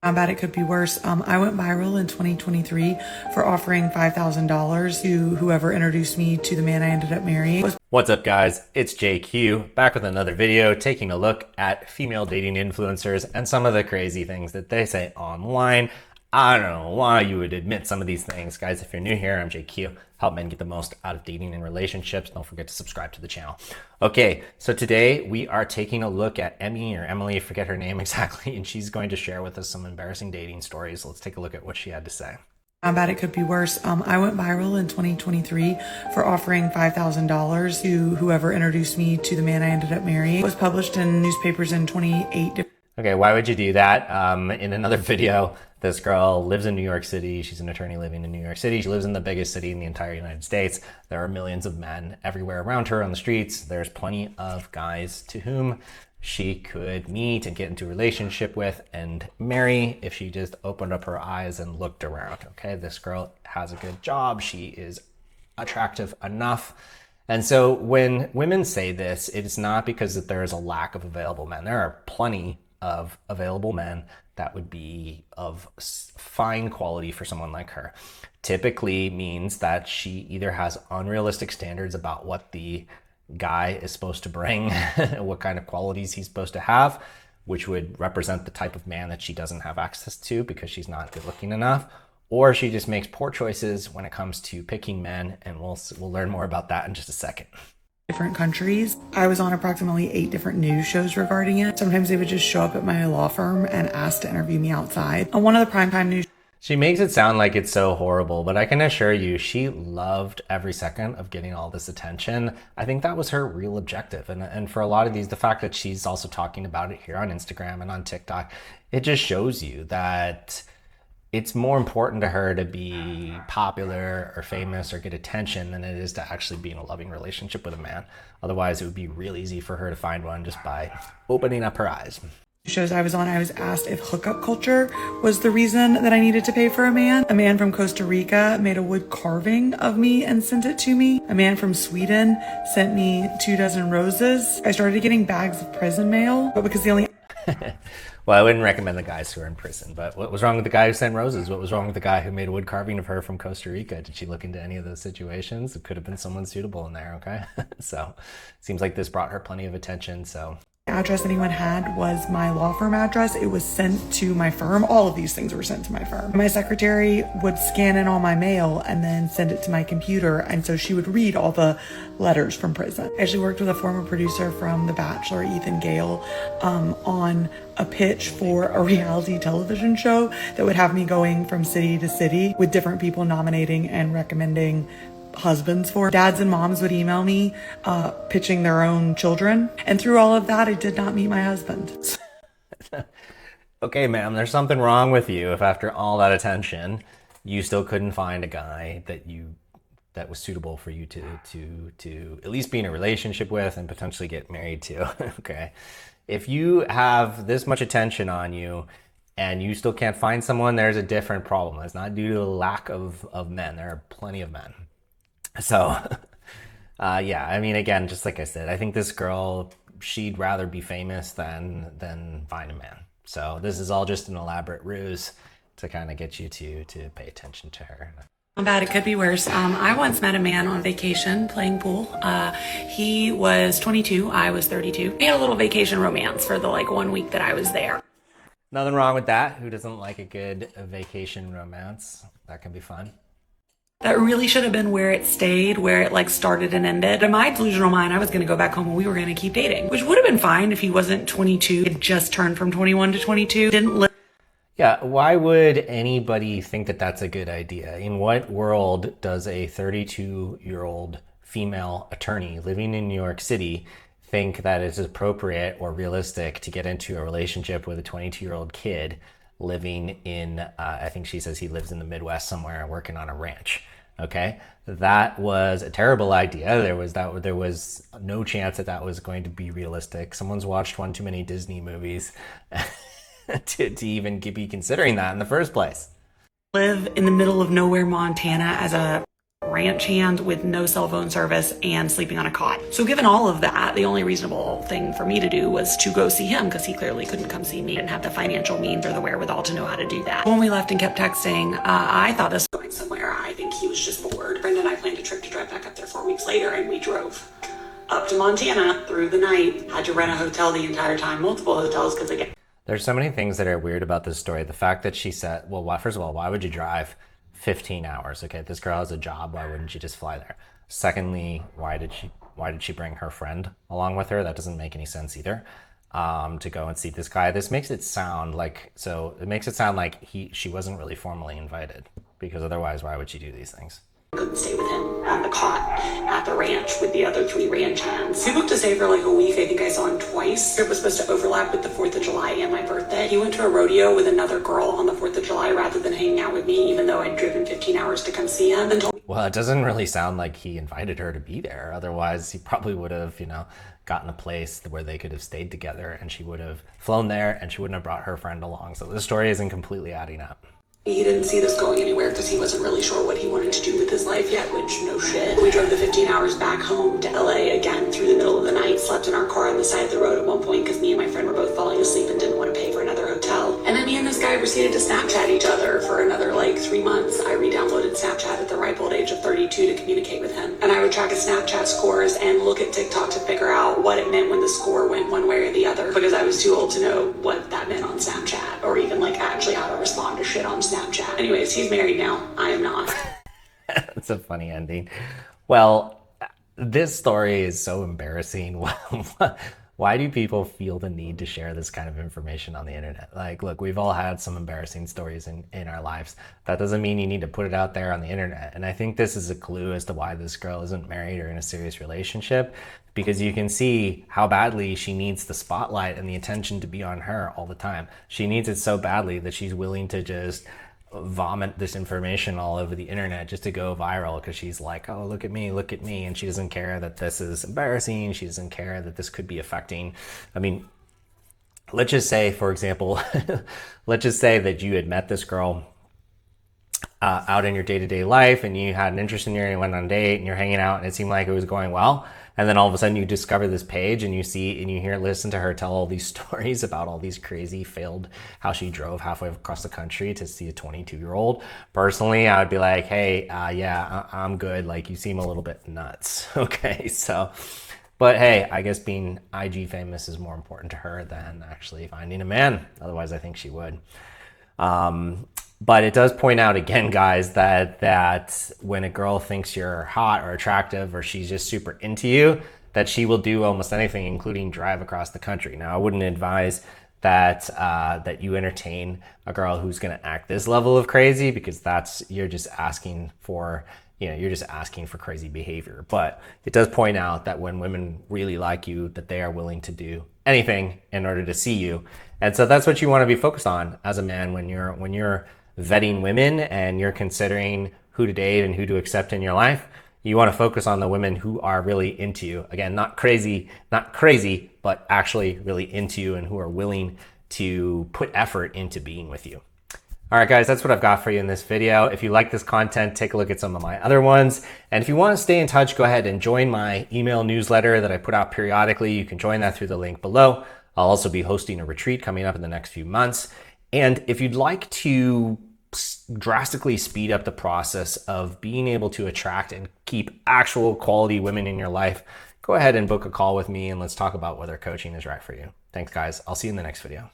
How bad it could be worse. I went viral in 2023 for offering $5,000 to whoever introduced me to the man I ended up marrying. What's up, guys? It's JQ back with another video taking a look at female dating influencers and some of the crazy things that they say online. I don't know why you would admit some of these things. Guys, if you're new here, I'm JQ. Help men get the most out of dating and relationships. Don't forget to subscribe to the channel. Okay, so today we are taking a look at Emmy or Emily, forget her name exactly, and she's going to share with us some embarrassing dating stories. Let's take a look at what she had to say. How bad it could be worse. I went viral in 2023 for offering $5,000 to whoever introduced me to the man I ended up marrying. It was published in newspapers in 28 different. Okay, why would you do that? In another video, this girl lives in New York City. She's an attorney living in New York City. She lives in the biggest city in the entire United States. There are millions of men everywhere around her on the streets. There's plenty of guys to whom she could meet and get into a relationship with and marry if she just opened up her eyes and looked around. Okay, this girl has a good job. She is attractive enough. And so when women say this, it's not because that there is a lack of available men. There are plenty of available men that would be of fine quality for someone like her. Typically means that she either has unrealistic standards about what the guy is supposed to bring, what kind of qualities he's supposed to have, which would represent the type of man that she doesn't have access to because she's not good looking enough, or she just makes poor choices when it comes to picking men, and we'll learn more about that in just a second. Different countries. I was on approximately 8 different news shows regarding it. Sometimes they would just show up at my law firm and ask to interview me outside. On one of the primetime news. She makes it sound like it's so horrible, but I can assure you she loved every second of getting all this attention. I think that was her real objective. And for a lot of these, the fact that she's also talking about it here on Instagram and on TikTok, it just shows you that it's more important to her to be popular or famous or get attention than it is to actually be in a loving relationship with a man. Otherwise, it would be real easy for her to find one just by opening up her eyes. Shows I was on, I was asked if hookup culture was the reason that I needed to pay for a man. A man from Costa Rica made a wood carving of me and sent it to me. A man from Sweden sent me 2 dozen roses. I started getting bags of prison mail, but because the only... Well, I wouldn't recommend the guys who are in prison, but what was wrong with the guy who sent roses? What was wrong with the guy who made a wood carving of her from Costa Rica? Did she look into any of those situations? It could have been someone suitable in there, okay? So it seems like this brought her plenty of attention, so... address anyone had was my law firm address. It was sent to my firm. All of these things were sent to my firm. My secretary would scan in all my mail and then send it to my computer, and so she would read all the letters from prison. I actually worked with a former producer from The Bachelor, Ethan Gale, on a pitch for a reality television show that would have me going from city to city with different people nominating and recommending husbands for. Dads and moms would email me pitching their own children, and through all of that I did not meet my husband. Okay, ma'am, there's something wrong with you if after all that attention you still couldn't find a guy that was suitable for you to at least be in a relationship with and potentially get married to. Okay, if you have this much attention on you and you still can't find someone, there's a different problem. It's not due to the lack of men. There are plenty of men. So, yeah, I mean, again, just like I said, I think this girl, she'd rather be famous than find a man. So this is all just an elaborate ruse to kind of get you to pay attention to her. How bad it could be worse. I once met a man on vacation playing pool. He was 22, I was 32. We had a little vacation romance for the 1 week that I was there. Nothing wrong with that. Who doesn't like a good vacation romance? That can be fun. That really should have been where it stayed, where it started and ended. In my delusional mind, I was going to go back home and we were going to keep dating, which would have been fine if he wasn't 22. He had just turned from 21 to 22. Didn't live. Yeah, why would anybody think that that's a good idea? In what world does a 32-year-old female attorney living in New York City think that it's appropriate or realistic to get into a relationship with a 22-year-old kid living in, I think she says he lives in the Midwest somewhere working on a ranch? Okay, that was a terrible idea. There was no chance that was going to be realistic. Someone's watched one too many Disney movies to even be considering that in the first place. Live in the middle of nowhere, Montana as a ranch hand with no cell phone service and sleeping on a cot. So given all of that, the only reasonable thing for me to do was to go see him, because he clearly couldn't come see me and have the financial means or the wherewithal to know how to do that. When we left and kept texting, I thought this was going somewhere. I think he was just bored. Brenda and I planned a trip to drive back up there 4 weeks later, and we drove up to Montana through the night. Had to rent a hotel the entire time, multiple hotels, because again, there's so many things that are weird about this story. The fact that she said, well, first of all, why would you drive 15 hours? Okay, this girl has a job. Why wouldn't she just fly there? Secondly, why did she bring her friend along with her? That doesn't make any sense either. To go and see this guy. This makes it sound like, she wasn't really formally invited, because otherwise, why would she do these things? Couldn't stay with him on the cot at the ranch with the other 3 ranch hands. We booked to stay for like a week. I think I saw him twice. It was supposed to overlap with the 4th of July and my birthday. He went to a rodeo with another girl on the 4th of July rather than hanging out with me, even though I'd driven 15 hours to come see him, and told me. Well, it doesn't really sound like he invited her to be there. Otherwise, he probably would have, gotten a place where they could have stayed together, and she would have flown there, and she wouldn't have brought her friend along. So the story isn't completely adding up. He didn't see this going anywhere because he wasn't really sure what he wanted to do with his life yet, which, no shit. We drove the 15 hours back home to LA again through the middle of the night, slept in our car on the side of the road at one point because me and my friend were both falling asleep and didn't want to pay for another hotel. And then me and this guy proceeded to Snapchat each other for another 3 months. I re-downloaded Snapchat at the ripe old age of 32 to communicate with him. And I would track his Snapchat scores and look at TikTok to figure out what it meant when the score went one way or the other, because I was too old to know what that meant on Snapchat, or even actually how to respond to shit on Snapchat. Anyways, he's married now. I am not. It's a funny ending. Well, this story is so embarrassing. Why do people feel the need to share this kind of information on the internet? Look, we've all had some embarrassing stories in our lives. That doesn't mean you need to put it out there on the internet. And I think this is a clue as to why this girl isn't married or in a serious relationship, because you can see how badly she needs the spotlight and the attention to be on her all the time. She needs it so badly that she's willing to just vomit this information all over the internet just to go viral, because she's like, oh, look at me, and she doesn't care that this is embarrassing. She doesn't care that this could be affecting. Let's just say, for example, let's just say that you had met this girl out in your day-to-day life, and you had an interest in her, and you went on a date, and you're hanging out, and it seemed like it was going well. And then all of a sudden you discover this page, and you see and you listen to her tell all these stories about all these crazy failed, how she drove halfway across the country to see a 22-year-old. Personally, I would be like, hey, I'm good. You seem a little bit nuts. Okay, so, but hey, I guess being IG famous is more important to her than actually finding a man. Otherwise, I think she would. But it does point out again, guys, that when a girl thinks you're hot or attractive, or she's just super into you, that she will do almost anything, including drive across the country. Now, I wouldn't advise that you entertain a girl who's going to act this level of crazy, because you're just asking for crazy behavior. But it does point out that when women really like you, that they are willing to do anything in order to see you. And so that's what you want to be focused on as a man when you're vetting women and you're considering who to date and who to accept in your life. You want to focus on the women who are really into you. Again, not crazy, but actually really into you, and who are willing to put effort into being with you. All right, guys, that's what I've got for you in this video. If you like this content, take a look at some of my other ones. And if you want to stay in touch, go ahead and join my email newsletter that I put out periodically. You can join that through the link below. I'll also be hosting a retreat coming up in the next few months. And if you'd like to drastically speed up the process of being able to attract and keep actual quality women in your life, go ahead and book a call with me, and let's talk about whether coaching is right for you. Thanks, guys. I'll see you in the next video.